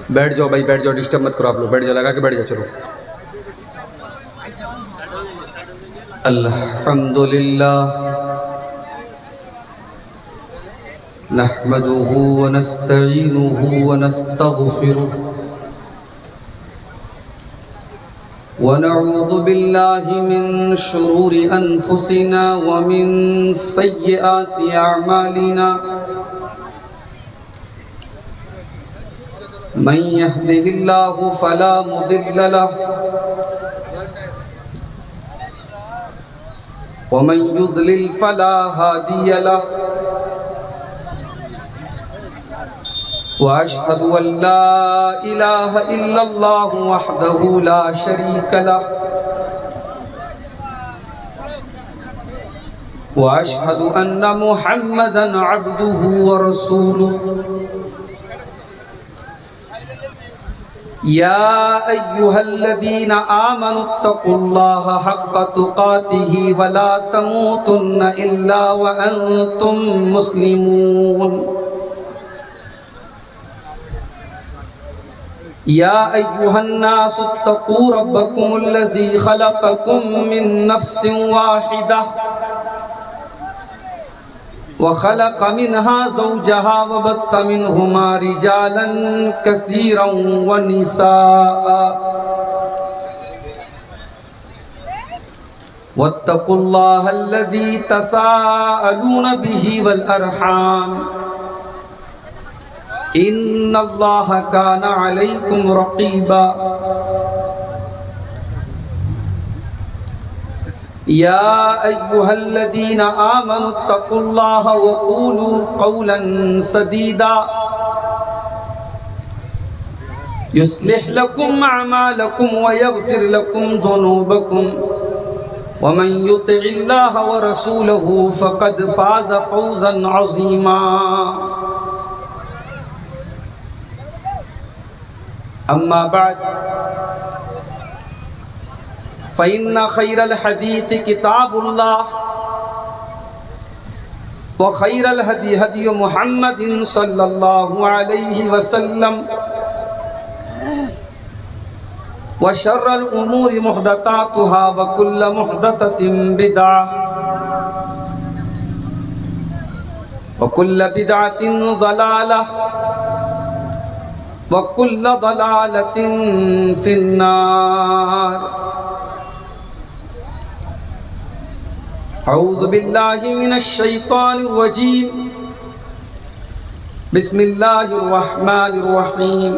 بیٹھ جاؤ بھائی، بیٹھ جاؤ، ڈسٹرب مت کرو آپ لوگ، بیٹھ جاؤ، لگا کے بیٹھ جاؤ. چلو. الحمدللہ نحمده ونستعینه ونستغفره ونعوذ بالله من شرور أنفسنا ومن سيئات أعمالنا من يهده الله فلا مضل له ومن يضلل فلا هادي له وأشهد أن لا إله إلا الله وحده لا شريك له وأشهد أن محمدًا عبده ورسوله يا أيها الذين آمنوا اتقوا الله حق تقاته ولا تموتن إلا وأنتم مسلمون يا أيها الناس اتقوا ربكم الذي خلقكم من نفس واحدة وخلق منها زوجها وبث منهما رجالا كثيرا ونساء واتقوا الله الذي تساءلون به والأرحام إن الله كان عليكم رقيبا يا أيها الذين آمنوا اتقوا الله وقولوا قولا سديدا يصلح لكم أعمالكم ويغفر لكم ذنوبكم ومن يطع الله ورسوله فقد فاز فوزا عظيما أما بعد فإن خير الحديث كتاب الله وخير الهدي هدي محمد صلى الله عليه وسلم وشر الأمور محدثاتها وكل محدثة بدعة وكل بدعة ضلالة وكل ضلالة في النار. أعوذ بالله من الشيطان الرجيم. بسم الله الرحمن الرحيم.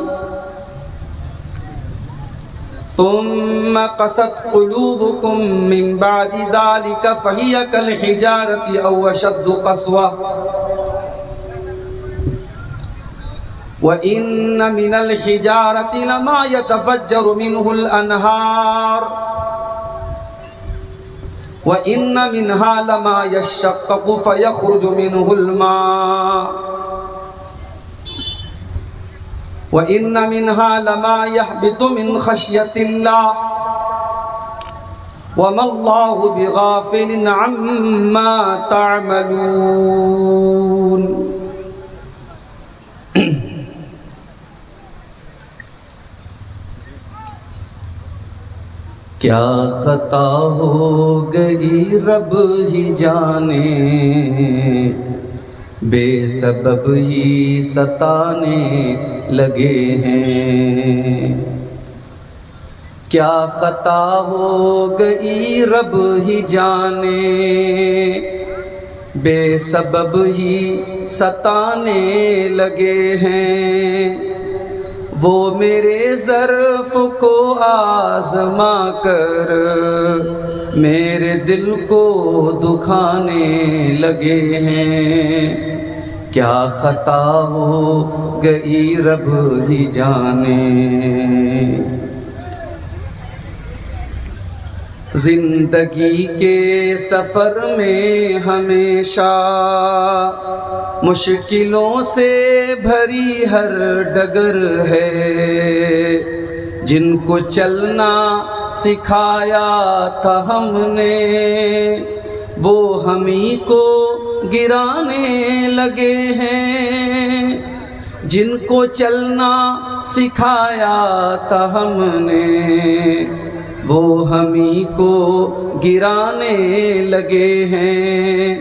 ثم قست قلوبكم من بعد ذلك فهي كالحجارة أو أشد قسوة وَإِنَّ مِنَ الْحِجَارَةِ لَمَا يَتَفَجَّرُ مِنْهُ الْأَنْهَارُ وَإِنَّ مِنْهَا لَمَا يَشَّقَّقُ فَيَخْرُجُ مِنْهُ الْمَاءُ وَإِنَّ مِنْهَا لَمَا يَهْبِطُ مِنْ خَشْيَةِ اللَّهِ وَمَا اللَّهُ بِغَافِلٍ عَمَّا تَعْمَلُونَ. کیا خطا ہو گئی رب ہی جانے، بے سبب ہی ستانے لگے ہیں. کیا خطا ہو گئی رب ہی جانے، بے سبب ہی ستانے لگے ہیں. وہ میرے ظرف کو آزما کر میرے دل کو دکھانے لگے ہیں. کیا خطا ہو گئی رب ہی جانے. زندگی کے سفر میں ہمیشہ مشکلوں سے بھری ہر ڈگر ہے. جن کو چلنا سکھایا تھا ہم نے، وہ ہم ہی کو گرانے لگے ہیں. جن کو چلنا سکھایا تھا ہم نے وہ ہمیں کو گرانے لگے ہیں،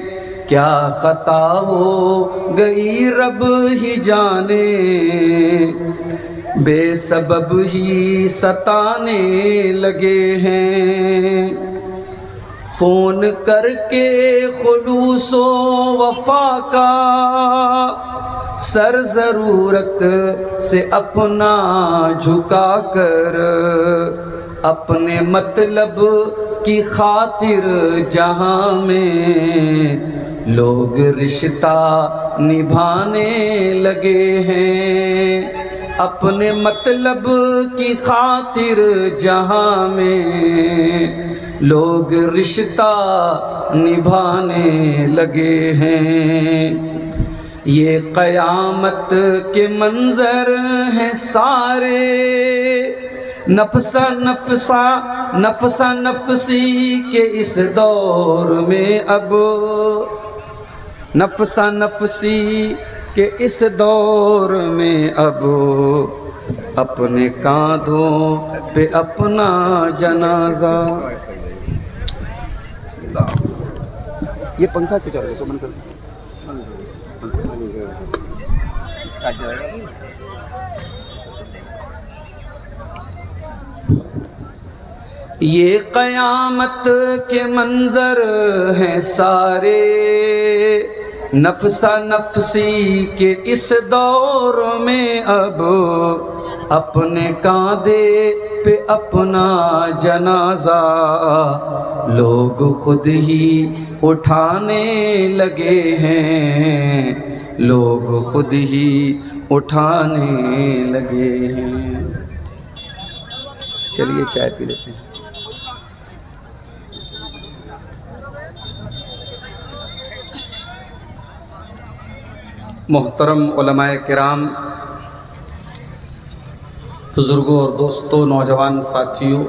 کیا خطا ہو گئی رب ہی جانے، بے سبب ہی ستانے لگے ہیں۔ فون کر کے خلوص و وفا کا سر ضرورت سے اپنا جھکا کر، اپنے مطلب کی خاطر جہاں میں لوگ رشتہ نبھانے لگے ہیں، اپنے مطلب کی خاطر جہاں میں لوگ رشتہ نبھانے لگے ہیں۔ یہ قیامت کے منظر ہیں سارے، نفسا نفسی کے اس دور میں اب، نفسا نفسی کے اس دور میں اب، اپنے کاندھوں پہ اپنا جنازہ۔ یہ پنکھا کیوں چل رہا ہے؟ سو بند کر دیں۔ یہ قیامت کے منظر ہیں سارے، نفسا نفسی کے اس دور میں اب، اپنے کاندھے پہ اپنا جنازہ لوگ خود ہی اٹھانے لگے ہیں، لوگ خود ہی اٹھانے لگے ہیں۔ چلیے چائے پی لیتے ہیں۔ محترم علماء کرام، بزرگوں اور دوستوں، نوجوان ساتھیوں،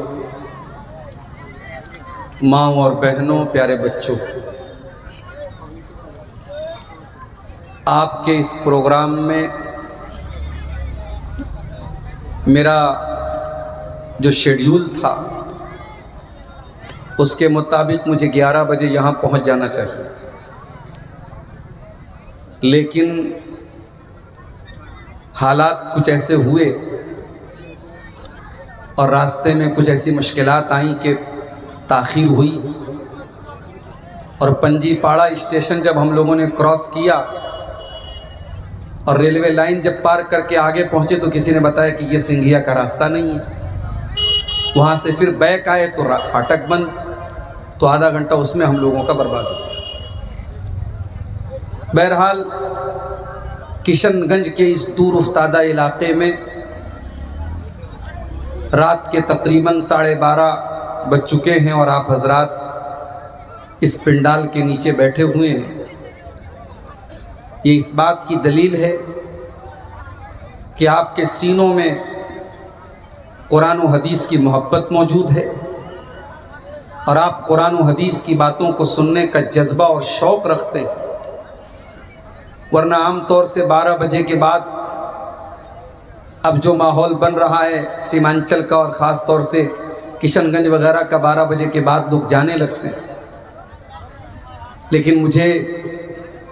ماں اور بہنوں، پیارے بچوں، آپ کے اس پروگرام میں میرا جو شیڈیول تھا اس کے مطابق مجھے 11 بجے یہاں پہنچ جانا چاہیے تھا، لیکن حالات کچھ ایسے ہوئے اور راستے میں کچھ ایسی مشکلات آئیں کہ تاخیر ہوئی، اور پنجی پاڑا اسٹیشن جب ہم لوگوں نے کراس کیا اور ریلوے لائن جب پار کر کے آگے پہنچے تو کسی نے بتایا کہ یہ سنگھیا کا راستہ نہیں ہے۔ وہاں سے پھر بیک آئے تو فاٹک بند، تو آدھا گھنٹہ اس میں ہم لوگوں کا برباد ہو گیا۔ بہرحال کشن گنج کے اس دور افتادہ علاقے میں رات کے تقریباً 12:30 بج چکے ہیں اور آپ حضرات اس پنڈال کے نیچے بیٹھے ہوئے ہیں۔ یہ اس بات کی دلیل ہے کہ آپ کے سینوں میں قرآن و حدیث کی محبت موجود ہے اور آپ قرآن و حدیث کی باتوں کو سننے کا جذبہ اور شوق رکھتے ہیں، ورنہ عام طور سے 12 بجے کے بعد اب جو ماحول بن رہا ہے سیمانچل کا اور خاص طور سے کشن گنج وغیرہ کا 12 بجے کے بعد لوگ جانے لگتے ہیں، لیکن مجھے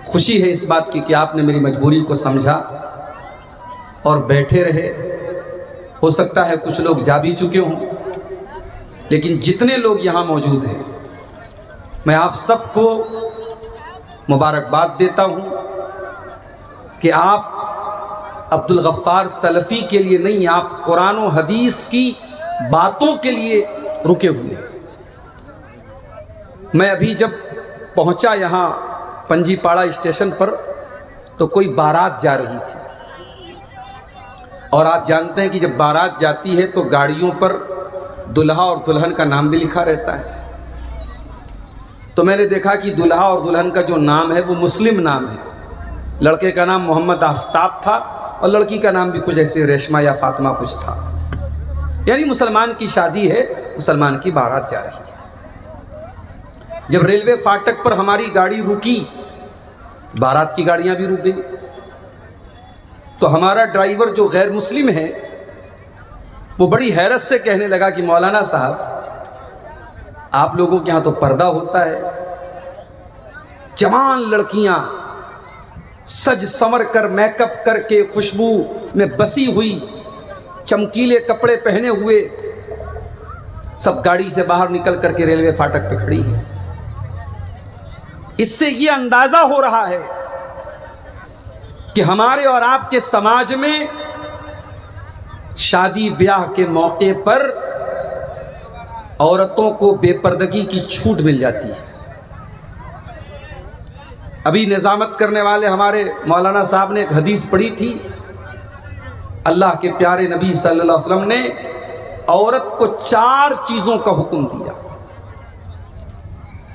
خوشی ہے اس بات کی کہ آپ نے میری مجبوری کو سمجھا اور بیٹھے رہے۔ ہو سکتا ہے کچھ لوگ جا بھی چکے ہوں، لیکن جتنے لوگ یہاں موجود ہیں میں آپ سب کو مبارکباد دیتا ہوں کہ آپ عبدالغفار سلفی کے لیے نہیں، آپ قرآن و حدیث کی باتوں کے لیے رکے ہوئے۔ میں ابھی جب پہنچا یہاں پنجی پاڑا اسٹیشن پر تو کوئی بارات جا رہی تھی، اور آپ جانتے ہیں کہ جب بارات جاتی ہے تو گاڑیوں پر دلہا اور دلہن کا نام بھی لکھا رہتا ہے۔ تو میں نے دیکھا کہ دلہا اور دلہن کا جو نام ہے وہ مسلم نام ہے۔ لڑکے کا نام محمد آفتاب تھا اور لڑکی کا نام بھی کچھ ایسے ریشمہ یا فاطمہ کچھ تھا، یعنی مسلمان کی شادی ہے، مسلمان کی بارات جا رہی ہے۔ جب ریلوے فاٹک پر ہماری گاڑی رکی، بارات کی گاڑیاں بھی رک گئی، تو ہمارا ڈرائیور جو غیر مسلم ہے وہ بڑی حیرت سے کہنے لگا کہ مولانا صاحب آپ لوگوں کے ہاں تو پردہ ہوتا ہے، جوان لڑکیاں سج سنور کر میک اپ کر کے خوشبو میں بسی ہوئی چمکیلے کپڑے پہنے ہوئے سب گاڑی سے باہر نکل کر کے ریلوے فاٹک پہ کھڑی ہے۔ اس سے یہ اندازہ ہو رہا ہے کہ ہمارے اور آپ کے سماج میں شادی بیاہ کے موقع پر عورتوں کو بے پردگی کی چھوٹ مل جاتی ہے۔ ابھی نظامت کرنے والے ہمارے مولانا صاحب نے ایک حدیث پڑھی تھی، اللہ کے پیارے نبی صلی اللہ علیہ وسلم نے عورت کو 4 چیزوں کا حکم دیا،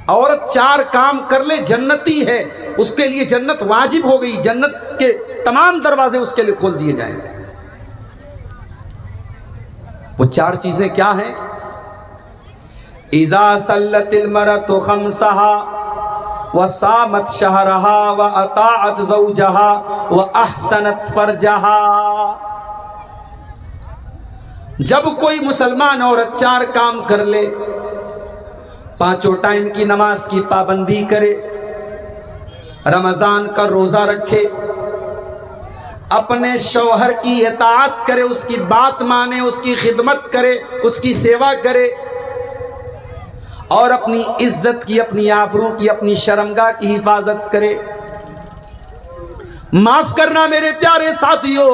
عورت 4 کام کر لے جنتی ہے، اس کے لیے جنت واجب ہو گئی، جنت کے تمام دروازے اس کے لیے کھول دیے جائیں گے۔ وہ 4 چیزیں کیا ہیں؟ اذا صلت المرأة خمسها وصامت شهرها واطاعت زوجها واحسنت فرجها۔ جب کوئی مسلمان عورت 4 کام کر لے، 5 ٹائم کی نماز کی پابندی کرے، رمضان کا روزہ رکھے، اپنے شوہر کی اطاعت کرے، اس کی بات مانے، اس کی خدمت کرے، اس کی سیوا کرے، اور اپنی عزت کی، اپنی آبرو کی، اپنی شرمگاہ کی حفاظت کرے۔ معاف کرنا میرے پیارے ساتھیوں،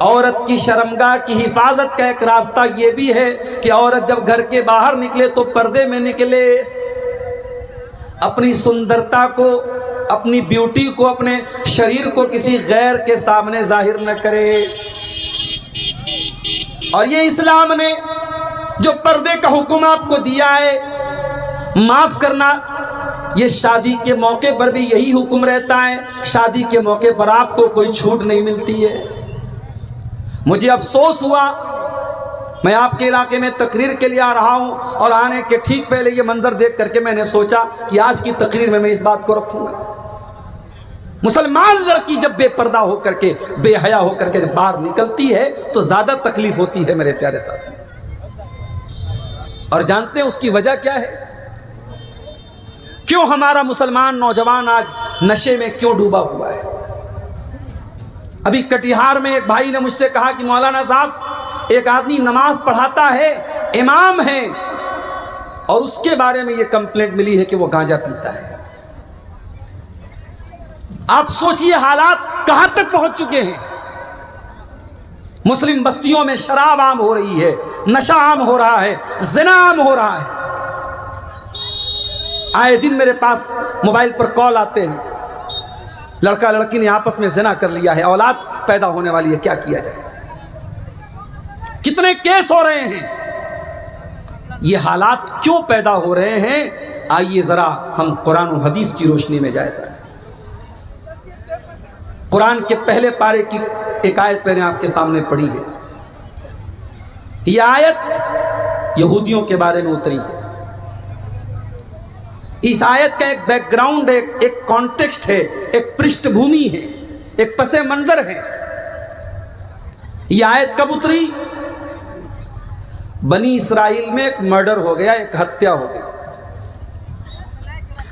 عورت کی شرمگاہ کی حفاظت کا ایک راستہ یہ بھی ہے کہ عورت جب گھر کے باہر نکلے تو پردے میں نکلے، اپنی سندرتا کو، اپنی بیوٹی کو، اپنے شریر کو کسی غیر کے سامنے ظاہر نہ کرے۔ اور یہ اسلام نے جو پردے کا حکم آپ کو دیا ہے، معاف کرنا، یہ شادی کے موقع پر بھی یہی حکم رہتا ہے۔ شادی کے موقع پر آپ کو کوئی چھوٹ نہیں ملتی ہے۔ مجھے افسوس ہوا، میں آپ کے علاقے میں تقریر کے لیے آ رہا ہوں اور آنے کے ٹھیک پہلے یہ منظر دیکھ کر کے میں نے سوچا کہ آج کی تقریر میں اس بات کو رکھوں گا۔ مسلمان لڑکی جب بے پردہ ہو کر کے، بے حیا ہو کر کے جب باہر نکلتی ہے تو زیادہ تکلیف ہوتی ہے میرے پیارے ساتھی۔ اور جانتے ہیں اس کی وجہ کیا ہے؟ کیوں ہمارا مسلمان نوجوان آج نشے میں کیوں ڈوبا ہوا ہے؟ ابھی کٹیہار میں ایک بھائی نے مجھ سے کہا کہ مولانا صاحب، ایک آدمی نماز پڑھاتا ہے، امام ہے، اور اس کے بارے میں یہ کمپلینٹ ملی ہے کہ وہ گانجا پیتا ہے۔ آپ سوچئے حالات کہاں تک پہنچ چکے ہیں۔ مسلم بستیوں میں شراب عام ہو رہی ہے، نشہ عام ہو رہا ہے، زنا عام ہو رہا ہے۔ آئے دن میرے پاس موبائل پر کال آتے ہیں، لڑکا لڑکی نے آپس میں زنا کر لیا ہے، اولاد پیدا ہونے والی ہے، کیا کیا جائے؟ کتنے کیس ہو رہے ہیں؟ یہ حالات کیوں پیدا ہو رہے ہیں؟ آئیے ذرا ہم قرآن و حدیث کی روشنی میں جائزہ لیں۔ قرآن کے پہلے پارے کی ایک آیت میں نے آپ کے سامنے پڑھی ہے۔ یہ آیت یہودیوں کے بارے میں اتری ہے۔ اس آیت کا ایک بیک گراؤنڈ ہے، ایک کانٹیکسٹ ہے، ایک پرشٹھ بھومی ہے، ایک پس منظر ہے۔ یہ آیت کب اتری؟ بنی اسرائیل میں ایک مرڈر ہو گیا، ایک ہتیا ہو گئی،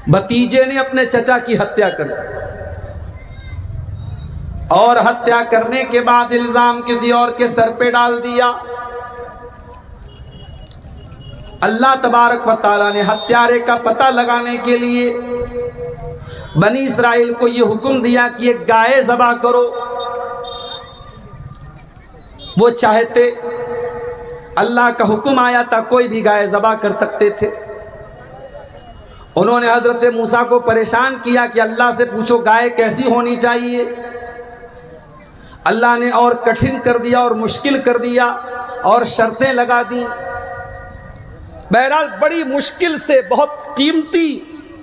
بھتیجے نے اپنے چچا کی ہتیا کر دی، اور ہتیا کرنے کے بعد الزام کسی اور کے سر پہ ڈال دیا۔ اللہ تبارک و تعالیٰ نے ہتھیارے کا پتہ لگانے کے لیے بنی اسرائیل کو یہ حکم دیا کہ ایک گائے ذبح کرو۔ وہ چاہتے، اللہ کا حکم آیا تھا، کوئی بھی گائے ذبح کر سکتے تھے۔ انہوں نے حضرت موسیٰ کو پریشان کیا کہ اللہ سے پوچھو گائے کیسی ہونی چاہیے۔ اللہ نے اور کٹھن کر دیا اور مشکل کر دیا اور شرطیں لگا دیں۔ بہرحال بڑی مشکل سے بہت قیمتی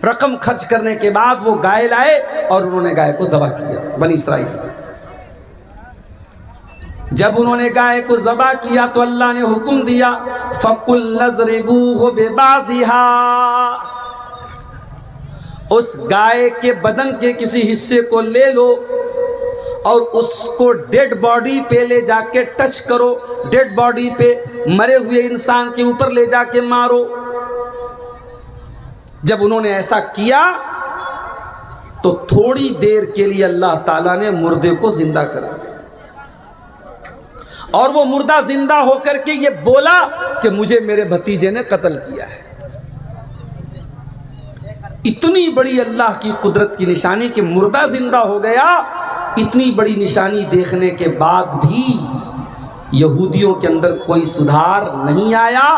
رقم خرچ کرنے کے بعد وہ گائے لائے اور انہوں نے گائے کو ذبح کیا۔ بنی اسرائیل جب انہوں نے گائے کو ذبح کیا تو اللہ نے حکم دیا فَقُلْ اضْرِبُوهُ بِبَعْضِهَا، اس گائے کے بدن کے کسی حصے کو لے لو اور اس کو ڈیڈ باڈی پہ لے جا کے ٹچ کرو، ڈیڈ باڈی پہ مرے ہوئے انسان کے اوپر لے جا کے مارو۔ جب انہوں نے ایسا کیا تو تھوڑی دیر کے لیے اللہ تعالیٰ نے مردے کو زندہ کر دیا، اور وہ مردہ زندہ ہو کر کے یہ بولا کہ مجھے میرے بھتیجے نے قتل کیا ہے۔ اتنی بڑی اللہ کی قدرت کی نشانی کہ مردہ زندہ ہو گیا، اتنی بڑی نشانی دیکھنے کے بعد بھی یہودیوں کے اندر کوئی سدھار نہیں آیا،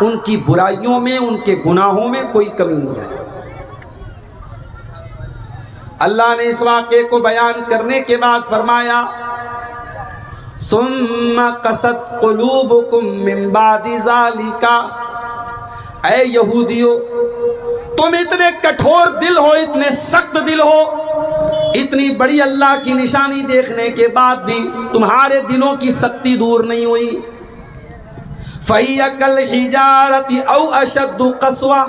ان کی برائیوں میں، ان کے گناہوں میں کوئی کمی نہیں آئی۔ اللہ نے اس واقعے کو بیان کرنے کے بعد فرمایا ثم قست قلوبکم من بعد ذالک، اے یہودیو تم اتنے کٹھور دل ہو، اتنے سخت دل ہو، اتنی بڑی اللہ کی نشانی دیکھنے کے بعد بھی تمہارے دلوں کی سختی دور نہیں ہوئی۔ فَهِيَ كَالْحِجَارَةِ أَوْ أَشَدُّ قَسْوَةً،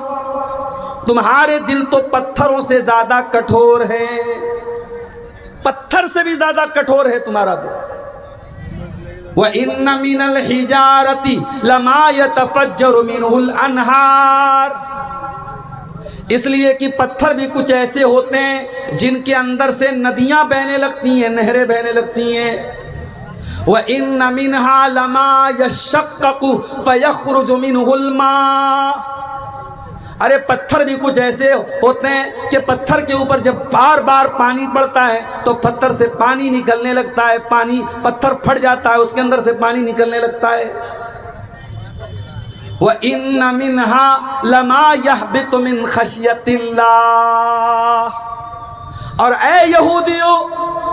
تمہارے دل تو پتھروں سے زیادہ کٹھور ہیں، پتھر سے بھی زیادہ کٹھور ہے تمہارا دل۔ وَإِنَّ مِنَ الْحِجَارَةِ لَمَا يَتَفَجَّرُ مِنْهُ الْأَنْهَارُ، اس لیے کہ پتھر بھی کچھ ایسے ہوتے ہیں جن کے اندر سے ندیاں بہنے لگتی ہیں، نہریں بہنے لگتی ہیں۔ وَإِنَّ مِنْهَا لَمَا يَشَّقَّقُ فَيَخْرُجُ مِنْهُ الْمَاءُ، ارے پتھر بھی کچھ ایسے ہوتے ہیں کہ پتھر کے اوپر جب بار بار پانی پڑتا ہے تو پتھر سے پانی نکلنے لگتا ہے، پانی پتھر پھٹ جاتا ہے، اس کے اندر سے پانی نکلنے لگتا ہے۔ وَإِنَّ مِنْهَا لَمَا يَهْبِطُ مِنْ خَشْيَةِ اللَّهِ، اور اے یہودیو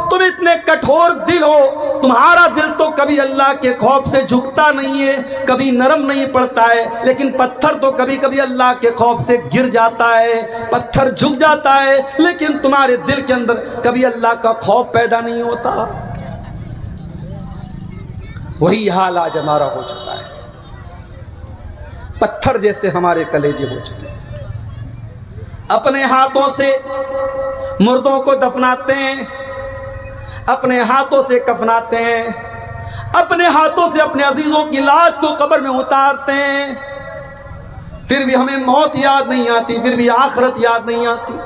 تم اتنے کٹھور دل ہو، تمہارا دل تو کبھی اللہ کے خوف سے جھکتا نہیں ہے، کبھی نرم نہیں پڑتا ہے، لیکن پتھر تو کبھی کبھی اللہ کے خوف سے گر جاتا ہے، پتھر جھک جاتا ہے، لیکن تمہارے دل کے اندر کبھی اللہ کا خوف پیدا نہیں ہوتا۔ وہی حال آج ہمارا ہو چکا ہے، پتھر جیسے ہمارے کلیجے ہو چکے ہیں۔ اپنے ہاتھوں سے مردوں کو دفناتے ہیں، اپنے ہاتھوں سے کفناتے ہیں، اپنے ہاتھوں سے اپنے عزیزوں کی لاش کو قبر میں اتارتے ہیں، پھر بھی ہمیں موت یاد نہیں آتی، پھر بھی آخرت یاد نہیں آتی۔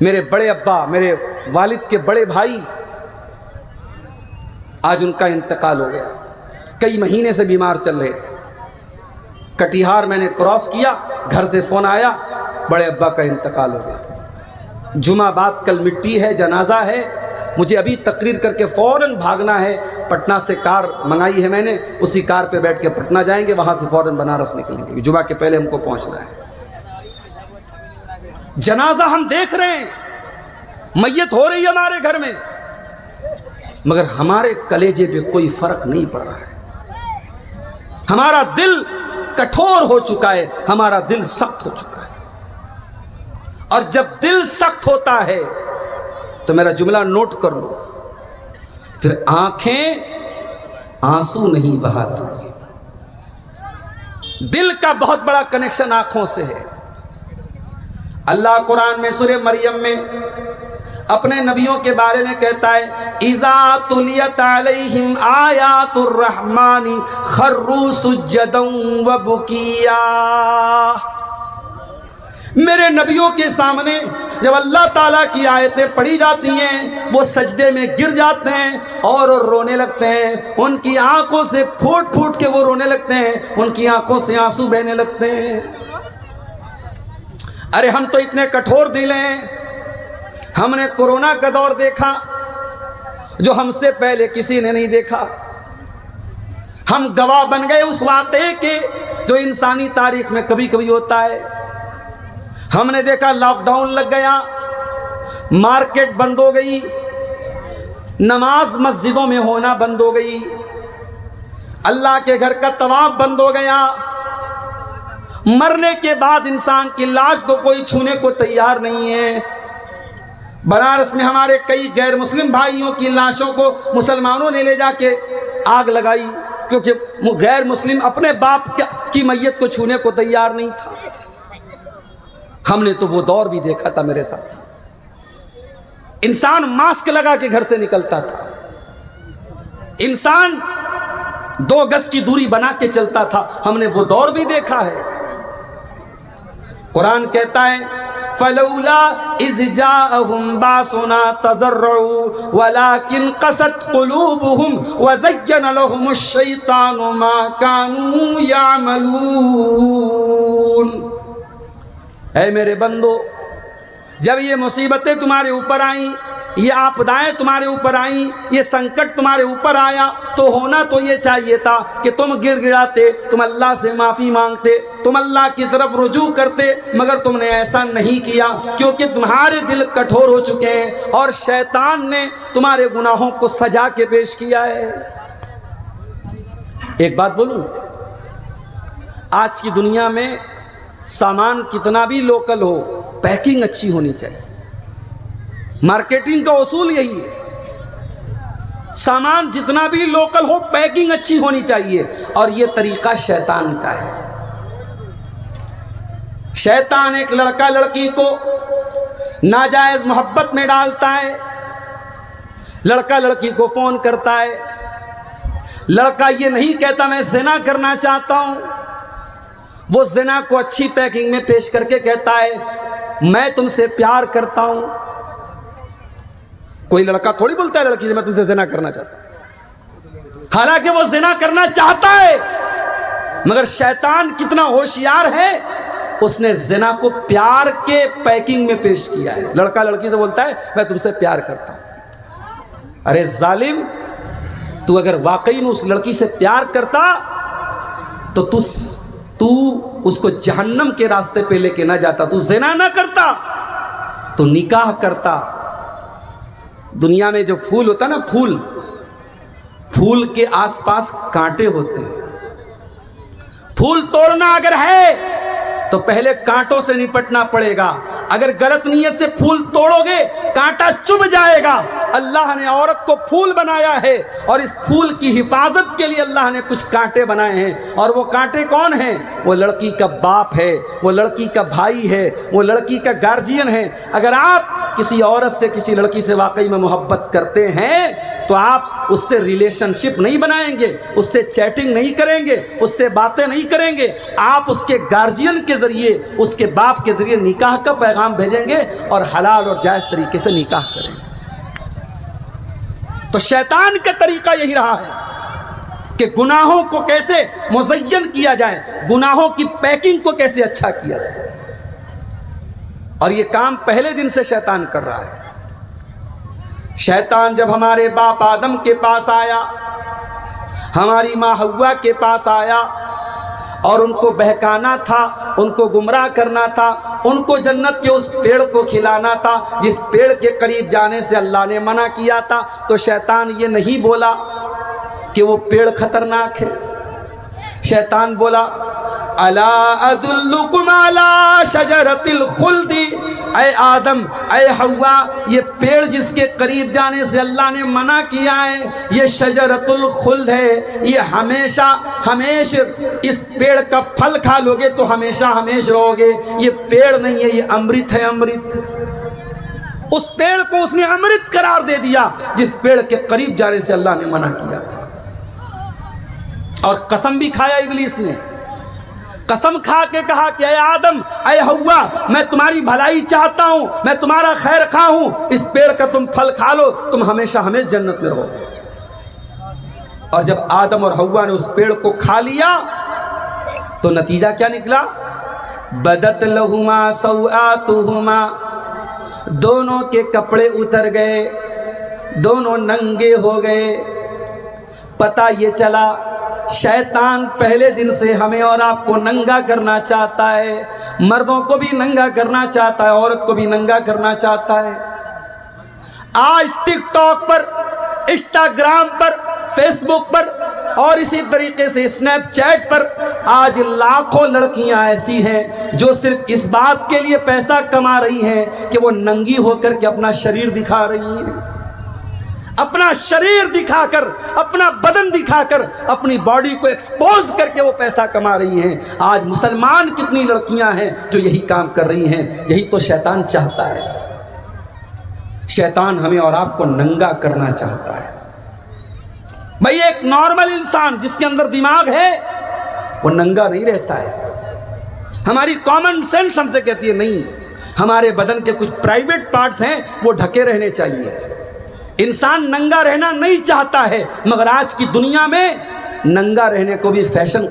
میرے بڑے ابا، میرے والد کے بڑے بھائی، آج ان کا انتقال ہو گیا، کئی مہینے سے بیمار چل رہے تھے۔ کٹیہار میں نے کراس کیا، گھر سے فون آیا بڑے ابا کا انتقال ہو گیا۔ جمعہ بعد کل مٹی ہے، جنازہ ہے، مجھے ابھی تقریر کر کے فوراً بھاگنا ہے۔ پٹنہ سے کار منگائی ہے میں نے، اسی کار پہ بیٹھ کے پٹنہ جائیں گے، وہاں سے فوراً بنارس نکلیں گے، جمعہ کے پہلے ہم کو پہنچنا ہے۔ جنازہ ہم دیکھ رہے ہیں، میت ہو رہی ہے ہمارے گھر میں، مگر ہمارے کلیجے پہ کوئی فرق نہیں پڑ رہا ہے۔ ہمارا دل کٹھور ہو چکا ہے، ہمارا دل سخت ہو چکا ہے، اور جب دل سخت ہوتا ہے تو میرا جملہ نوٹ کر لو، پھر آنکھیں آنسو نہیں بہاتی۔ دل کا بہت بڑا کنیکشن آنکھوں سے ہے۔ اللہ قرآن میں سورہ مریم میں اپنے نبیوں کے بارے میں کہتا ہے اِذَا تُلِيَتْ عَلَيْهِمْ آیَاتُ الرَّحْمَنِ خَرُّوا سُجَّدًا وَبُكِيًّا، میرے نبیوں کے سامنے جب اللہ تعالیٰ کی آیتیں پڑھی جاتی ہیں وہ سجدے میں گر جاتے ہیں اور رونے لگتے ہیں، ان کی آنکھوں سے پھوٹ پھوٹ کے وہ رونے لگتے ہیں، ان کی آنکھوں سے آنسو بہنے لگتے ہیں۔ ارے ہم تو اتنے کٹھور دل ہیں، ہم نے کورونا کا دور دیکھا جو ہم سے پہلے کسی نے نہیں دیکھا، ہم گواہ بن گئے اس واقعے کے جو انسانی تاریخ میں کبھی کبھی ہوتا ہے۔ ہم نے دیکھا لاک ڈاؤن لگ گیا، مارکیٹ بند ہو گئی، نماز مسجدوں میں ہونا بند ہو گئی، اللہ کے گھر کا طواف بند ہو گیا، مرنے کے بعد انسان کی لاش کو کوئی چھونے کو تیار نہیں ہے۔ بنارس میں ہمارے کئی غیر مسلم بھائیوں کی لاشوں کو مسلمانوں نے لے جا کے آگ لگائی، کیونکہ غیر مسلم اپنے باپ کی میت کو چھونے کو تیار نہیں تھا۔ ہم نے تو وہ دور بھی دیکھا تھا میرے ساتھی۔ انسان ماسک لگا کے گھر سے نکلتا تھا، انسان 2 گز کی دوری بنا کے چلتا تھا، ہم نے وہ دور بھی دیکھا ہے۔ قرآن کہتا ہے فَلَوْلَا إِذْ جَاءَهُمْ بَأْسُنَا تَضَرَّعُوا وَلَكِنْ قَسَتْ قُلُوبُهُمْ وَزَيَّنَ لَهُمُ الشَّيْطَانُ مَا كَانُوا يَعْمَلُونَ۔ اے میرے بندو، جب یہ مصیبتیں تمہارے اوپر آئیں، یہ آپدائیں تمہارے اوپر آئیں، یہ سنکٹ تمہارے اوپر آیا، تو ہونا تو یہ چاہیے تھا کہ تم گڑ گڑاتے، تم اللہ سے معافی مانگتے، تم اللہ کی طرف رجوع کرتے، مگر تم نے ایسا نہیں کیا، کیونکہ تمہارے دل کٹھور ہو چکے ہیں اور شیطان نے تمہارے گناہوں کو سجا کے پیش کیا ہے۔ ایک بات بولوں، آج کی دنیا میں سامان کتنا بھی لوکل ہو، پیکنگ اچھی ہونی چاہیے۔ مارکیٹنگ کا اصول یہی ہے، سامان جتنا بھی لوکل ہو پیکنگ اچھی ہونی چاہیے، اور یہ طریقہ شیطان کا ہے۔ شیطان ایک لڑکا لڑکی کو ناجائز محبت میں ڈالتا ہے، لڑکا لڑکی کو فون کرتا ہے، لڑکا یہ نہیں کہتا میں زنا کرنا چاہتا ہوں، وہ زنا کو اچھی پیکنگ میں پیش کر کے کہتا ہے میں تم سے پیار کرتا ہوں۔ کوئی لڑکا تھوڑی بولتا ہے لڑکی سے میں تم سے زنا کرنا چاہتا ہوں، حالانکہ وہ زنا کرنا چاہتا ہے، مگر شیطان کتنا ہوشیار ہے، اس نے زنا کو پیار کے پیکنگ میں پیش کیا ہے۔ لڑکا لڑکی سے بولتا ہے میں تم سے پیار کرتا ہوں۔ ارے ظالم، تو اگر واقعی میں اس لڑکی سے پیار کرتا تو اس کو جہنم کے راستے پہ لے کے نہ جاتا، تو زنا نہ کرتا، تو نکاح کرتا۔ دنیا میں جو پھول ہوتا ہے نا، پھول کے آس پاس کانٹے ہوتے ہیں، پھول توڑنا اگر ہے تو پہلے کانٹوں سے نپٹنا پڑے گا۔ اگر غلط نیت سے پھول توڑو گے کانٹا چبھ جائے گا۔ اللہ نے عورت کو پھول بنایا ہے، اور اس پھول کی حفاظت کے لیے اللہ نے کچھ کانٹے بنائے ہیں، اور وہ کانٹے کون ہیں؟ وہ لڑکی کا باپ ہے، وہ لڑکی کا بھائی ہے، وہ لڑکی کا گارجین ہے۔ اگر آپ کسی عورت سے، کسی لڑکی سے واقعی میں محبت کرتے ہیں تو آپ اس سے ریلیشن شپ نہیں بنائیں گے، اس سے چیٹنگ نہیں کریں گے، اس سے باتیں نہیں کریں گے، آپ اس کے گارجین کے ذریعے، اس کے باپ کے ذریعے نکاح کا پیغام بھیجیں گے اور حلال اور جائز طریقے سے نکاح کریں گے۔ تو شیطان کا طریقہ یہی رہا ہے کہ گناہوں کو کیسے مزین کیا جائے، گناہوں کی پیکنگ کو کیسے اچھا کیا جائے، اور یہ کام پہلے دن سے شیطان کر رہا ہے۔ شیطان جب ہمارے باپ آدم کے پاس آیا، ہماری ماں حوا کے پاس آیا، اور ان کو بہکانا تھا، ان کو گمراہ کرنا تھا، ان کو جنت کے اس پیڑ کو کھلانا تھا جس پیڑ کے قریب جانے سے اللہ نے منع کیا تھا، تو شیطان یہ نہیں بولا کہ وہ پیڑ خطرناک ہے، شیطان بولا الا ادلکم علی شجرۃ الخلد، اے آدم، اے حوا، یہ پیڑ جس کے قریب جانے سے اللہ نے منع کیا ہے یہ شجرۃ الخلد ہے، یہ ہمیشہ اس پیڑ کا پھل کھا لو گے تو ہمیشہ رہو گے، یہ پیڑ نہیں ہے، یہ امرت ہے، امرت۔ اس پیڑ کو اس نے امرت قرار دے دیا جس پیڑ کے قریب جانے سے اللہ نے منع کیا تھا، اور قسم بھی کھایا ابلیس نے، قسم کھا کے کہا کہ اے آدم، اے حوا، میں تمہاری بھلائی چاہتا ہوں، میں تمہارا خیر خواہ ہوں، اس پیڑ کا تم پھل کھا لو، تم ہمیشہ جنت میں رہو گے۔ اور جب آدم اور حوا نے اس پیڑ کو کھا لیا تو نتیجہ کیا نکلا؟ بدت لہما سوآتہما، دونوں کے کپڑے اتر گئے، دونوں ننگے ہو گئے۔ پتہ یہ چلا شیطان پہلے دن سے ہمیں اور آپ کو ننگا کرنا چاہتا ہے، مردوں کو بھی ننگا کرنا چاہتا ہے، عورت کو بھی ننگا کرنا چاہتا ہے۔ آج ٹک ٹاک پر، انسٹاگرام پر، فیس بک پر، اور اسی طریقے سے اسنیپ چیٹ پر آج لاکھوں لڑکیاں ایسی ہیں جو صرف اس بات کے لیے پیسہ کما رہی ہیں کہ وہ ننگی ہو کر کے اپنا شریر دکھا رہی ہیں، اپنا شریر دکھا کر، اپنا بدن دکھا کر، اپنی باڈی کو ایکسپوز کر کے وہ پیسہ کما رہی ہیں۔ آج مسلمان کتنی لڑکیاں ہیں جو یہی کام کر رہی ہیں، یہی تو شیطان چاہتا ہے۔ شیطان ہمیں اور آپ کو ننگا کرنا چاہتا ہے۔ بھئی ایک نارمل انسان جس کے اندر دماغ ہے وہ ننگا نہیں رہتا ہے۔ ہماری کامن سینس ہم سے کہتی ہے نہیں، ہمارے بدن کے کچھ پرائیویٹ پارٹس ہیں وہ ڈھکے رہنے چاہیے۔ انسان ننگا رہنا نہیں چاہتا ہے، مگر آج کی دنیا میں ننگا رہنے کو بھی فیشن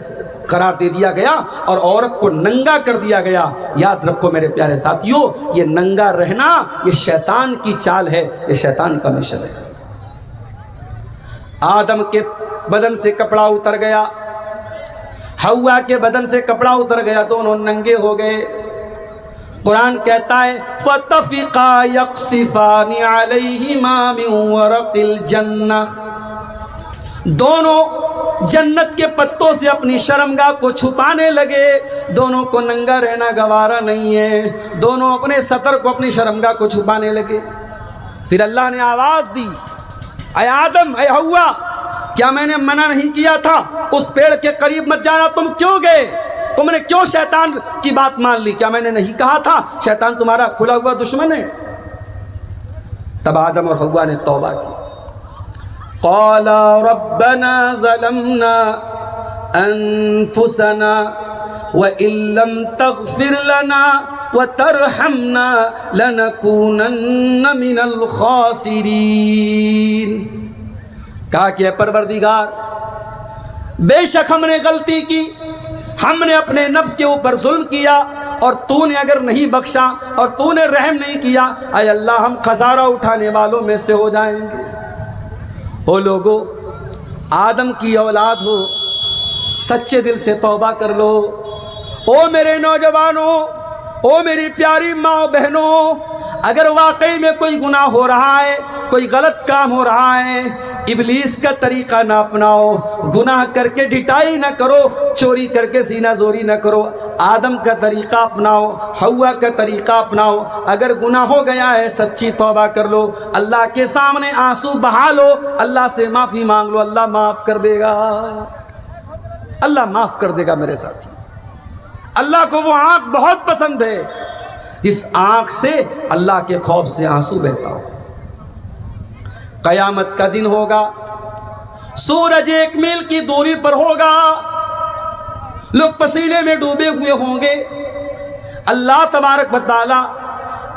قرار دے دیا گیا اور عورت کو ننگا کر دیا گیا۔ یاد رکھو میرے پیارے ساتھیوں، یہ ننگا رہنا یہ شیطان کی چال ہے، یہ شیطان کا مشن ہے۔ آدم کے بدن سے کپڑا اتر گیا، حوا کے بدن سے کپڑا اتر گیا، دونوں ننگے ہو گئے۔ قرآن کہتا ہے فَطَفِقَا يَقْصِفَانِ عَلَيْهِمَا مِنْ وَرَقِ الْجَنَّةِ، دونوں جنت کے پتوں سے اپنی شرمگاہ کو چھپانے لگے۔ دونوں کو ننگا رہنا گوارا نہیں ہے، دونوں اپنے ستر کو اپنی شرمگاہ کو چھپانے لگے۔ پھر اللہ نے آواز دی، اے آدم اے حوا، کیا میں نے منع نہیں کیا تھا اس پیڑ کے قریب مت جانا؟ تم کیوں گئے؟ تم نے کیوں شیطان کی بات مان لی؟ کیا میں نے نہیں کہا تھا شیطان تمہارا کھلا ہوا دشمن ہے؟ تب آدم اور حوا نے توبہ کی۔ قَالَ رَبَّنَا ظَلَمْنَا أَنفُسَنَا وَإِن لَّمْ تَغْفِرْ لَنَا وَتَرْحَمْنَا لَنَكُونَنَّ مِنَ الْخَاسِرِينَ۔ کہا کہ اے پروردگار، بے شک ہم نے غلطی کی، ہم نے اپنے نفس کے اوپر ظلم کیا، اور تو نے اگر نہیں بخشا اور تو نے رحم نہیں کیا، اے اللہ ہم خسارہ اٹھانے والوں میں سے ہو جائیں گے۔ او لوگو، آدم کی اولاد ہو، سچے دل سے توبہ کر لو۔ او میرے نوجوانوں، او میری پیاری ماں بہنوں، اگر واقعی میں کوئی گناہ ہو رہا ہے، کوئی غلط کام ہو رہا ہے، ابلیس کا طریقہ نہ اپناؤ، گناہ کر کے ڈٹائی نہ کرو، چوری کر کے سینہ زوری نہ کرو، آدم کا طریقہ اپناؤ، حوا کا طریقہ اپناؤ۔ اگر گناہ ہو گیا ہے سچی توبہ کر لو، اللہ کے سامنے آنسو بہا لو، اللہ سے معافی مانگ لو، اللہ معاف کر دے گا، اللہ معاف کر دے گا میرے ساتھی۔ اللہ کو وہ آنکھ بہت پسند ہے جس آنکھ سے اللہ کے خوف سے آنسو بہتا ہو۔ قیامت کا دن ہوگا، سورج 1 میل کی دوری پر ہوگا، لوگ پسینے میں ڈوبے ہوئے ہوں گے۔ اللہ تبارک و تعالی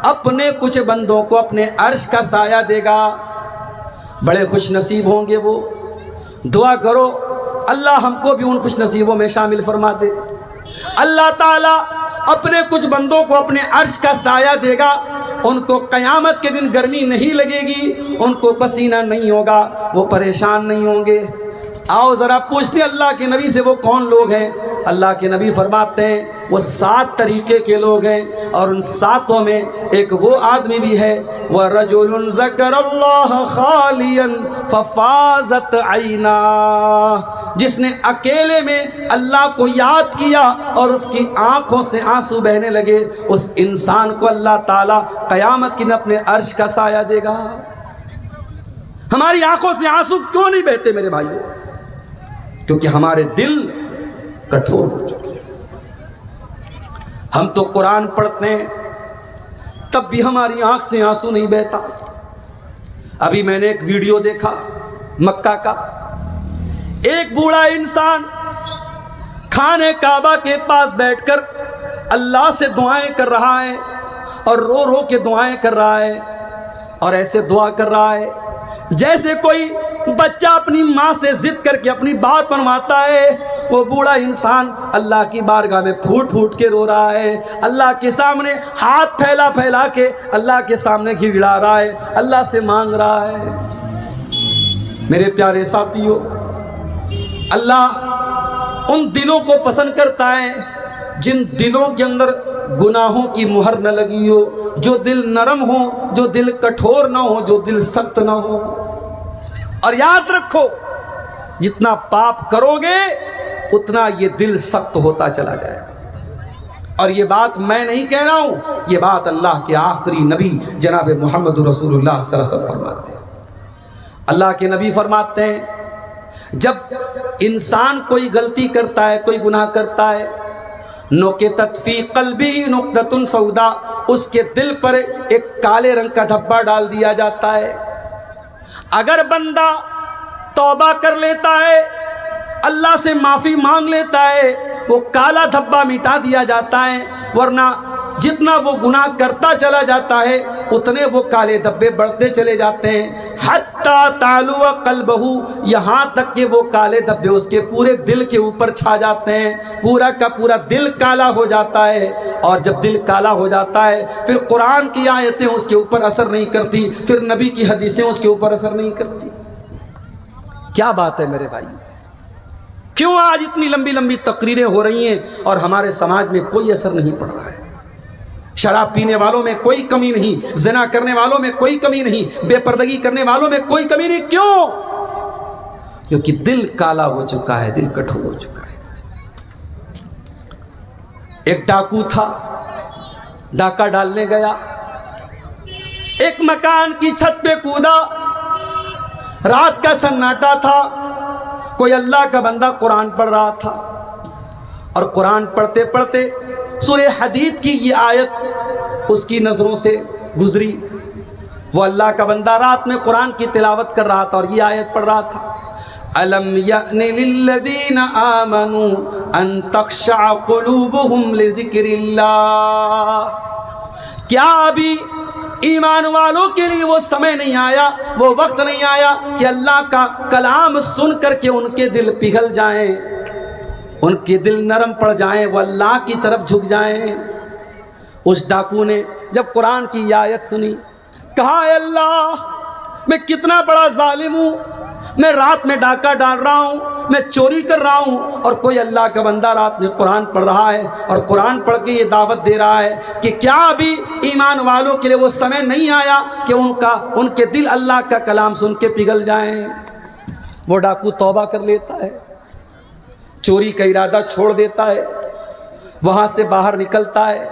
اپنے کچھ بندوں کو اپنے عرش کا سایہ دے گا، بڑے خوش نصیب ہوں گے وہ۔ دعا کرو اللہ ہم کو بھی ان خوش نصیبوں میں شامل فرما دے۔ اللہ تعالیٰ اپنے کچھ بندوں کو اپنے عرش کا سایہ دے گا، ان کو قیامت کے دن گرمی نہیں لگے گی، ان کو پسینہ نہیں ہوگا، وہ پریشان نہیں ہوں گے۔ آؤ ذرا پوچھتے ہیں اللہ کے نبی سے وہ کون لوگ ہیں؟ اللہ کے نبی فرماتے ہیں وہ 7 طریقے کے لوگ ہیں، اور ان 7 میں ایک وہ آدمی بھی ہے، وَرَجُلٌ ذَكَرَ اللَّهَ خَالِيًا فَفَاضَتْ عَيْنَاهُ، جس نے اکیلے میں اللہ کو یاد کیا اور اس کی آنکھوں سے آنسو بہنے لگے، اس انسان کو اللہ تعالیٰ قیامت کے دن اپنے عرش کا سایہ دے گا۔ ہماری آنکھوں سے آنسو کیوں نہیں بہتے میرے بھائیوں؟ کیونکہ ہمارے دل کٹھور ہو چکے ہیں۔ ہم تو قرآن پڑھتے ہیں تب بھی ہماری آنکھ سے آنسو نہیں بہتا۔ ابھی میں نے ایک ویڈیو دیکھا مکہ کا، ایک بوڑھا انسان خانے کعبہ کے پاس بیٹھ کر اللہ سے دعائیں کر رہا ہے، اور رو رو کے دعائیں کر رہا ہے، اور ایسے دعا کر رہا ہے جیسے کوئی بچہ اپنی ماں سے ضد کر کے اپنی بات منواتا ہے۔ وہ بوڑھا انسان اللہ کی بارگاہ میں پھوٹ پھوٹ کے رو رہا ہے، اللہ کے سامنے ہاتھ پھیلا پھیلا کے اللہ کے سامنے گڑگڑا رہا ہے، اللہ سے مانگ رہا ہے۔ میرے پیارے ساتھیوں، اللہ ان دلوں کو پسند کرتا ہے جن دلوں کے اندر گناہوں کی مہر نہ لگی ہو، جو دل نرم ہو، جو دل کٹھور نہ ہو، جو دل سخت نہ ہو۔ اور یاد رکھو جتنا پاپ کرو گے اتنا یہ دل سخت ہوتا چلا جائے گا۔ اور یہ بات میں نہیں کہہ رہا ہوں، یہ بات اللہ کے آخری نبی جناب محمد رسول اللہ صلی اللہ علیہ وسلم فرماتے ہیں۔ اللہ کے نبی فرماتے ہیں جب انسان کوئی غلطی کرتا ہے، کوئی گناہ کرتا ہے، نُقِطَتْ فِي قَلْبِهِ نُقْطَةٌ سَوْدَاء، اس کے دل پر ایک کالے رنگ کا دھبا ڈال دیا جاتا ہے۔ اگر بندہ توبہ کر لیتا ہے، اللہ سے معافی مانگ لیتا ہے، وہ کالا دھبا مٹا دیا جاتا ہے، ورنہ جتنا وہ گناہ کرتا چلا جاتا ہے اتنے وہ کالے دھبے بڑھتے چلے جاتے ہیں، حتیٰ تعلو قلبہ، یہاں تک کہ وہ کالے دھبے اس کے پورے دل کے اوپر چھا جاتے ہیں، پورا کا پورا دل کالا ہو جاتا ہے۔ اور جب دل کالا ہو جاتا ہے پھر قرآن کی آیتیں اس کے اوپر اثر نہیں کرتی، پھر نبی کی حدیثیں اس کے اوپر اثر نہیں کرتی۔ کیا بات ہے میرے بھائی، کیوں آج اتنی لمبی لمبی تقریریں ہو رہی ہیں اور ہمارے سماج میں کوئی اثر نہیں پڑ رہا ہے؟ شراب پینے والوں میں کوئی کمی نہیں، زنا کرنے والوں میں کوئی کمی نہیں، بے پردگی کرنے والوں میں کوئی کمی نہیں، کیوں؟ کیونکہ دل کالا ہو چکا ہے، دل کٹھور ہو چکا ہے۔ ایک ڈاکو تھا، ڈاکہ ڈالنے گیا، ایک مکان کی چھت پہ کودا، رات کا سناٹا تھا، کوئی اللہ کا بندہ قرآن پڑھ رہا تھا، اور قرآن پڑھتے پڑھتے سورہ حدید کی یہ آیت اس کی نظروں سے گزری۔ وہ اللہ کا بندہ رات میں قرآن کی تلاوت کر رہا تھا اور یہ آیت پڑھ رہا تھا، أَلَمْ يَأْنِ لِلَّذِينَ آمَنُوا أَن تَخْشَعَ قُلُوبُهُمْ لِذِكْرِ اللَّهِ، کیا ابھی ایمان والوں کے لیے وہ سمے نہیں آیا، وہ وقت نہیں آیا کہ اللہ کا کلام سن کر کے ان کے دل پگھل جائیں، ان کے دل نرم پڑ جائیں، وہ اللہ کی طرف جھک جائیں؟ اس ڈاکو نے جب قرآن کی یہ آیت سنی، کہا اے اللہ، میں کتنا بڑا ظالم ہوں، میں رات میں ڈاکہ ڈال رہا ہوں، میں چوری کر رہا ہوں، اور کوئی اللہ کا بندہ رات میں قرآن پڑھ رہا ہے اور قرآن پڑھ کے یہ دعوت دے رہا ہے کہ کیا ابھی ایمان والوں کے لیے وہ سمے نہیں آیا کہ ان کے دل اللہ کا کلام سن کے پگھل جائیں؟ وہ ڈاکو توبہ کر لیتا ہے، چوری کا ارادہ چھوڑ دیتا ہے، وہاں سے باہر نکلتا ہے،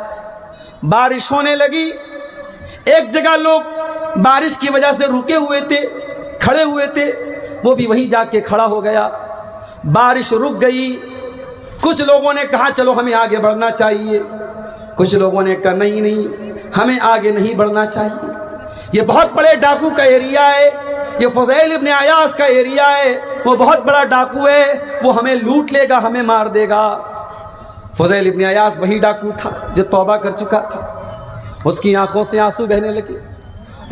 بارش ہونے لگی، ایک جگہ لوگ بارش کی وجہ سے رکے ہوئے تھے، کھڑے ہوئے تھے، وہ بھی وہیں جا کے کھڑا ہو گیا، بارش رک گئی، کچھ لوگوں نے کہا چلو ہمیں آگے بڑھنا چاہیے، کچھ لوگوں نے کہا نہیں ہمیں آگے نہیں بڑھنا چاہیے، یہ بہت بڑے ڈاکو کا ایریا ہے، یہ فضیل ابن عیاض کا ایریا ہے، وہ بہت بڑا ڈاکو ہے، وہ ہمیں لوٹ لے گا، ہمیں مار دے گا۔ فضیل ابن عیاض وہی ڈاکو تھا جو توبہ کر چکا تھا، اس کی آنکھوں سے آنسو بہنے لگے،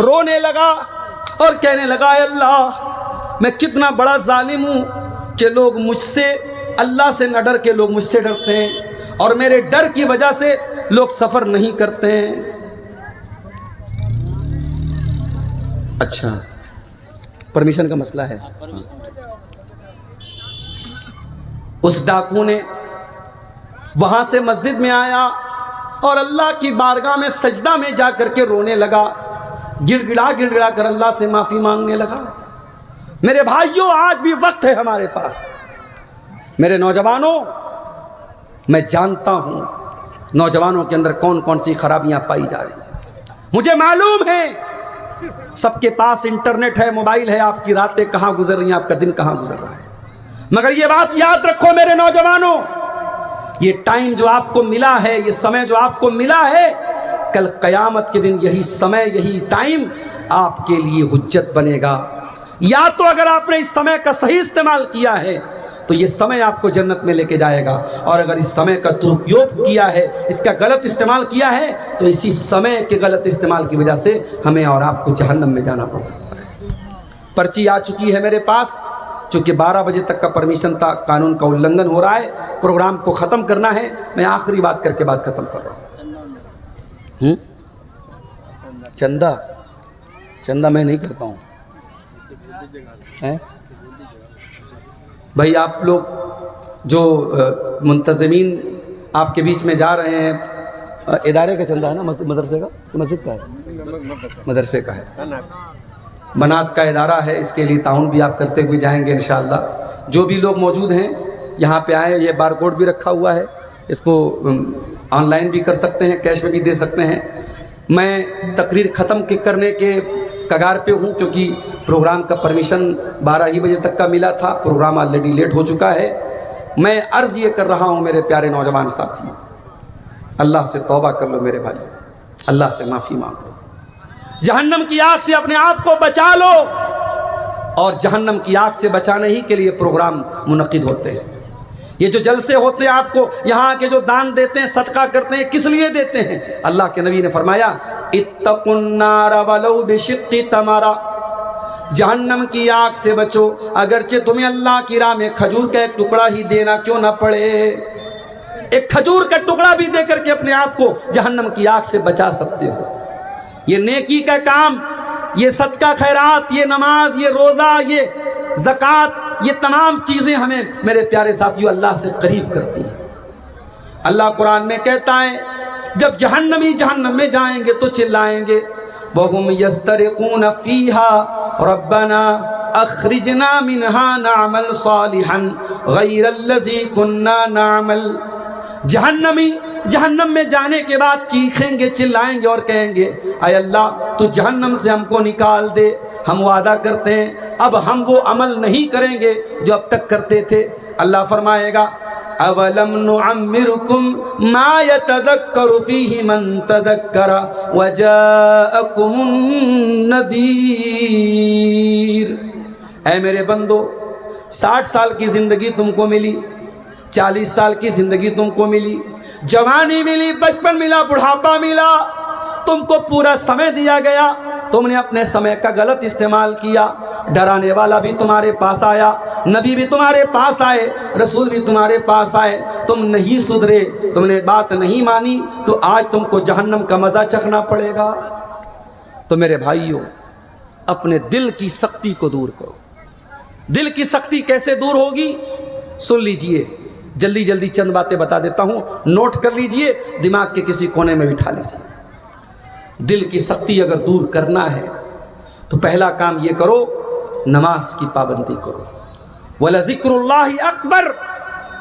رونے لگا اور کہنے لگا اے اللہ، میں کتنا بڑا ظالم ہوں کہ لوگ مجھ سے، اللہ سے نہ ڈر کے لوگ مجھ سے ڈرتے ہیں، اور میرے ڈر کی وجہ سے لوگ سفر نہیں کرتے ہیں۔ اچھا پرمیشن کا مسئلہ ہے۔ اس ڈاکو نے وہاں سے مسجد میں آیا اور اللہ کی بارگاہ میں سجدہ میں جا کر کے رونے لگا، گڑ گڑا کر اللہ سے معافی مانگنے لگا۔ میرے بھائیوں، آج بھی وقت ہے ہمارے پاس۔ میرے نوجوانوں، میں جانتا ہوں نوجوانوں کے اندر کون کون سی خرابیاں پائی جا رہی ہیں، مجھے معلوم ہے، سب کے پاس انٹرنیٹ ہے، موبائل ہے، آپ کی راتیں کہاں گزر رہی ہیں، آپ کا دن کہاں گزر رہا ہے، مگر یہ بات یاد رکھو میرے نوجوانوں، یہ ٹائم جو آپ کو ملا ہے، یہ سمے جو آپ کو ملا ہے، کل قیامت کے دن یہی سمے، یہی ٹائم آپ کے لیے حجت بنے گا۔ یا تو اگر آپ نے اس سمے کا صحیح استعمال کیا ہے تو یہ سمے آپ کو جنت میں لے کے جائے گا، اور اگر اس سمے کا درپیوگ کیا ہے، اس کا غلط استعمال کیا ہے، تو اسی سمے کے غلط استعمال کی وجہ سے ہمیں اور آپ کو جہنم میں جانا پڑ سکتا ہے۔ پرچی آ چکی ہے میرے پاس، چونکہ 12 بجے تک کا پرمیشن تھا، قانون کا النگھن ہو رہا ہے، پروگرام کو ختم کرنا ہے، میں آخری بات کر کے بات ختم کر رہا ہوں۔ چندہ میں نہیں کرتا ہوں بھائی، آپ لوگ جو منتظمین آپ کے بیچ میں جا رہے ہیں، ادارے کا چندہ ہے نا، مدرسے کا، مسجد کا ہے، مدرسے کا ہے، بنات کا ادارہ ہے، اس کے لیے تعاون بھی آپ کرتے ہوئے جائیں گے انشاءاللہ۔ جو بھی لوگ موجود ہیں یہاں پہ آئیں، یہ بار کوڈ بھی رکھا ہوا ہے، اس کو آن لائن بھی کر سکتے ہیں، کیش میں بھی دے سکتے ہیں۔ میں تقریر ختم کرنے کے کگار پہ ہوں، کیونکہ پروگرام کا پرمیشن 12 ہی بجے تک کا ملا تھا، پروگرام آلریڈی لیٹ ہو چکا ہے۔ میں عرض یہ کر رہا ہوں میرے پیارے نوجوان ساتھی، اللہ سے توبہ کر لو میرے بھائی، اللہ سے معافی مانگ لو، جہنم کی آگ سے اپنے آپ کو بچا لو۔ اور جہنم کی آگ سے بچانے ہی کے لیے پروگرام منعقد ہوتے ہیں، یہ جو جلسے ہوتے ہیں، آپ کو یہاں کے جو دان دیتے ہیں، صدقہ کرتے ہیں، کس لیے دیتے ہیں؟ اللہ کے نبی نے فرمایا اتقوا النار ولو بشق تمرہ، جہنم کی آگ سے بچو اگرچہ تمہیں اللہ کی راہ میں کھجور کا ایک ٹکڑا ہی دینا کیوں نہ پڑے، ایک کھجور کا ٹکڑا بھی دے کر کے اپنے آپ کو جہنم کی آگ سے بچا سکتے ہو۔ یہ نیکی کا کام، یہ صدقہ خیرات، یہ نماز، یہ روزہ، یہ زکوٰۃ، یہ تمام چیزیں ہمیں میرے پیارے ساتھیوں اللہ سے قریب کرتی ہیں۔ اللہ قرآن میں کہتا ہے جب جہنمی جہنم میں جائیں گے تو چلائیں گے وَهُمْ يَسْتَرِقُونَ فِيهَا رَبَّنَا أَخْرِجْنَا مِنْهَا نَعْمَلْ صَالِحًا غَيْرَ الَّذِي كُنَّا نَعْمَلْ، جہنمی جہنم میں جانے کے بعد چیخیں گے، چلائیں گے اور کہیں گے اے اللہ تو جہنم سے ہم کو نکال دے، ہم وعدہ کرتے ہیں اب ہم وہ عمل نہیں کریں گے جو اب تک کرتے تھے۔ اللہ فرمائے گا اولم نعمرکم ما یتذکر فیہ من تذکر وجاءکم النذیر، اے میرے بندو 60 سال کی زندگی تم کو ملی، 40 سال کی زندگی تم کو ملی، جوانی ملی، بچپن ملا، بڑھاپا ملا، تم کو پورا سمے دیا گیا، تم نے اپنے سمے کا غلط استعمال کیا، ڈرانے والا بھی تمہارے پاس آیا، نبی بھی تمہارے پاس آئے، رسول بھی تمہارے پاس آئے، تم نہیں سدھرے، تم نے بات نہیں مانی، تو آج تم کو جہنم کا مزہ چکھنا پڑے گا۔ تو میرے بھائیوں اپنے دل کی سختی کو دور کرو۔ دل کی سختی کیسے دور ہوگی؟ سن لیجئے، جلدی جلدی چند باتیں بتا دیتا ہوں، نوٹ کر لیجئے، دماغ کے کسی کونے میں بٹھا لیجئے۔ دل کی سختی اگر دور کرنا ہے تو پہلا کام یہ کرو، نماز کی پابندی کرو۔ وَلَذِكْرُ اللَّهِ أَكْبَرُ،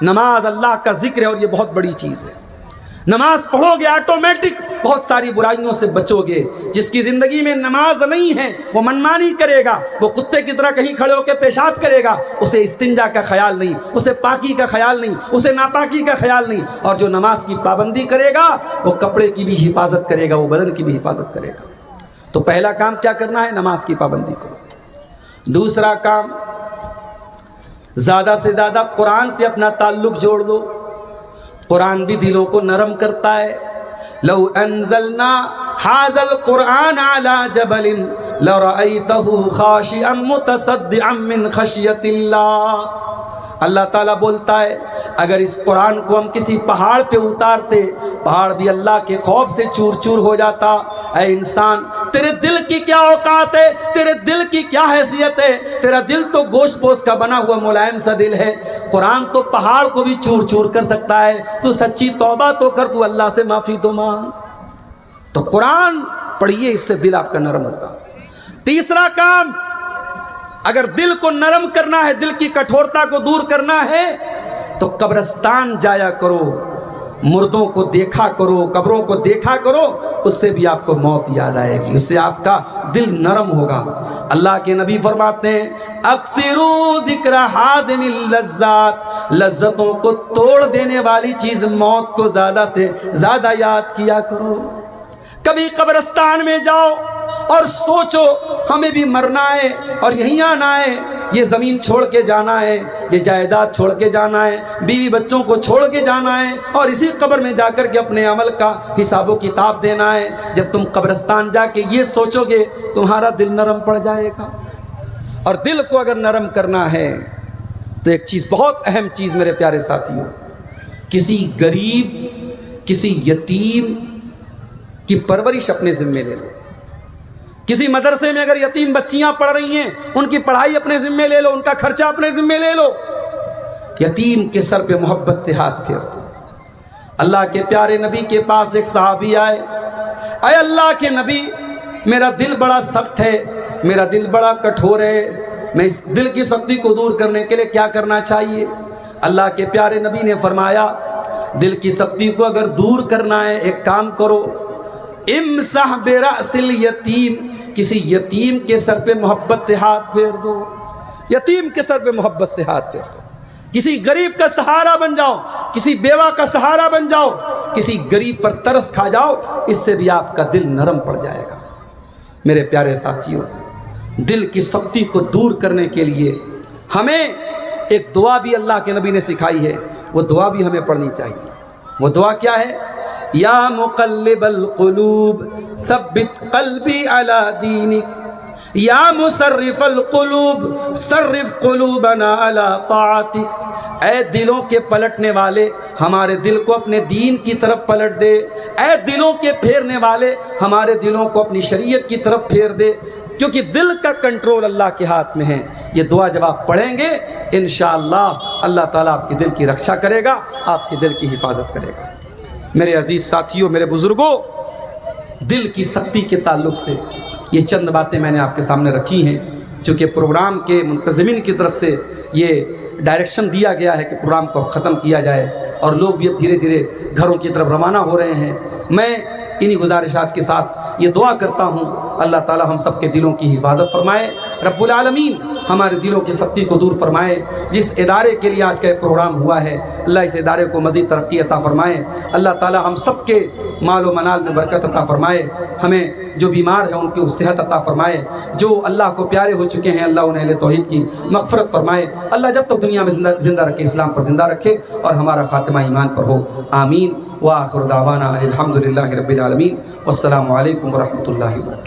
نماز اللہ کا ذکر ہے اور یہ بہت بڑی چیز ہے۔ نماز پڑھو گے آٹومیٹک بہت ساری برائیوں سے بچو گے۔ جس کی زندگی میں نماز نہیں ہے وہ منمانی کرے گا، وہ کتے کی طرح کہیں کھڑے ہو کے پیشاب کرے گا، اسے استنجا کا خیال نہیں، اسے پاکی کا خیال نہیں، اسے ناپاکی کا خیال نہیں۔ اور جو نماز کی پابندی کرے گا وہ کپڑے کی بھی حفاظت کرے گا، وہ بدن کی بھی حفاظت کرے گا۔ تو پہلا کام کیا کرنا ہے؟ نماز کی پابندی کرو۔ دوسرا کام، زیادہ سے زیادہ قرآن سے اپنا تعلق جوڑ دو۔ قرآن بھی دلوں کو نرم کرتا ہے۔ لو انزلنا هذا القرآن على جبل لرأيته خاشعا متصدعا من خشية الله، اللہ تعالیٰ بولتا ہے اگر اس قرآن کو ہم کسی پہاڑ پہ اتارتے، پہاڑ بھی اللہ کے خوف سے چور چور ہو جاتا۔ اے انسان، تیرے دل کی کیا اوقات ہے، تیرے دل کی کیا حیثیت ہے؟ تیرا دل تو گوشت پوست کا بنا ہوا ملائم سا دل ہے، قرآن تو پہاڑ کو بھی چور چور کر سکتا ہے۔ تو سچی توبہ تو کر، تو اللہ سے معافی تو مانگ۔ تو قرآن پڑھیے، اس سے دل آپ کا نرم ہوگا۔ تیسرا کام، اگر دل کو نرم کرنا ہے، دل کی کٹھورتا کو دور کرنا ہے تو قبرستان جایا کرو، مردوں کو دیکھا کرو، قبروں کو دیکھا کرو، اس سے بھی آپ کو موت یاد آئے گی، اس سے آپ کا دل نرم ہوگا۔ اللہ کے نبی فرماتے ہیں اکثروا ذکر حادم اللذات، لذتوں کو توڑ دینے والی چیز موت کو زیادہ سے زیادہ یاد کیا کرو۔ کبھی قبرستان میں جاؤ اور سوچو ہمیں بھی مرنا ہے اور یہیں آنا ہے، یہ زمین چھوڑ کے جانا ہے، یہ جائیداد چھوڑ کے جانا ہے، بیوی بچوں کو چھوڑ کے جانا ہے، اور اسی قبر میں جا کر کے اپنے عمل کا حساب و کتاب دینا ہے۔ جب تم قبرستان جا کے یہ سوچو گے تمہارا دل نرم پڑ جائے گا۔ اور دل کو اگر نرم کرنا ہے تو ایک چیز، بہت اہم چیز میرے پیارے ساتھیوں، کسی غریب، کسی یتیم کی پرورش اپنے ذمے لے لو۔ کسی مدرسے میں اگر یتیم بچیاں پڑھ رہی ہیں، ان کی پڑھائی اپنے ذمے لے لو، ان کا خرچہ اپنے ذمے لے لو۔ یتیم کے سر پہ محبت سے ہاتھ پھیر دو۔ اللہ کے پیارے نبی کے پاس ایک صحابی آئے، اے اللہ کے نبی، میرا دل بڑا سخت ہے، میرا دل بڑا کٹھور ہے، میں اس دل کی سختی کو دور کرنے کے لیے کیا کرنا چاہیے؟ اللہ کے پیارے نبی نے فرمایا دل کی سختی کو اگر دور کرنا ہے ایک کام کرو، امسح برأس الیتیم، کسی یتیم کے سر پہ محبت سے ہاتھ پھیر دو۔ یتیم کے سر پہ محبت سے ہاتھ پھیر دو۔ کسی غریب کا سہارا بن جاؤ، کسی بیوہ کا سہارا بن جاؤ، کسی غریب پر ترس کھا جاؤ، اس سے بھی آپ کا دل نرم پڑ جائے گا۔ میرے پیارے ساتھیوں، دل کی سختی کو دور کرنے کے لیے ہمیں ایک دعا بھی اللہ کے نبی نے سکھائی ہے، وہ دعا بھی ہمیں پڑھنی چاہیے۔ وہ دعا کیا ہے؟ یا مقلب القلوب ثبت قلبی علی دینک، یا مصرف القلوب صرف قلوبنا علی طاعتک۔ اے دلوں کے پلٹنے والے، ہمارے دل کو اپنے دین کی طرف پلٹ دے۔ اے دلوں کے پھیرنے والے، ہمارے دلوں کو اپنی شریعت کی طرف پھیر دے، کیونکہ دل کا کنٹرول اللہ کے ہاتھ میں ہے۔ یہ دعا جب آپ پڑھیں گے انشاءاللہ اللہ تعالیٰ آپ کے دل کی رکشا کرے گا، آپ کے دل کی حفاظت کرے گا۔ میرے عزیز ساتھیوں، میرے بزرگوں، دل کی سختی کے تعلق سے یہ چند باتیں میں نے آپ کے سامنے رکھی ہیں، چونکہ پروگرام کے منتظمین کی طرف سے یہ ڈائریکشن دیا گیا ہے کہ پروگرام کو اب ختم کیا جائے، اور لوگ بھی اب دھیرے دھیرے گھروں کی طرف روانہ ہو رہے ہیں۔ میں انہی گزارشات کے ساتھ یہ دعا کرتا ہوں اللہ تعالی ہم سب کے دلوں کی حفاظت فرمائے، رب العالمین ہمارے دلوں کی سختی کو دور فرمائے۔ جس ادارے کے لیے آج کا یہ پروگرام ہوا ہے اللہ اس ادارے کو مزید ترقی عطا فرمائے، اللہ تعالی ہم سب کے مال و منال میں برکت عطا فرمائے، ہمیں جو بیمار ہیں ان کو صحت عطا فرمائے، جو اللہ کو پیارے ہو چکے ہیں اللہ انہیں اہل توحید کی مغفرت فرمائے، اللہ جب تک دنیا میں زندہ رکھے اسلام پر زندہ رکھے اور ہمارا خاتمہ ایمان پر ہو، آمین۔ وآخر دعوانا الحمدللہ رب العالمین، والسلام علیکم ورحمۃ اللہ وبرکاتہ۔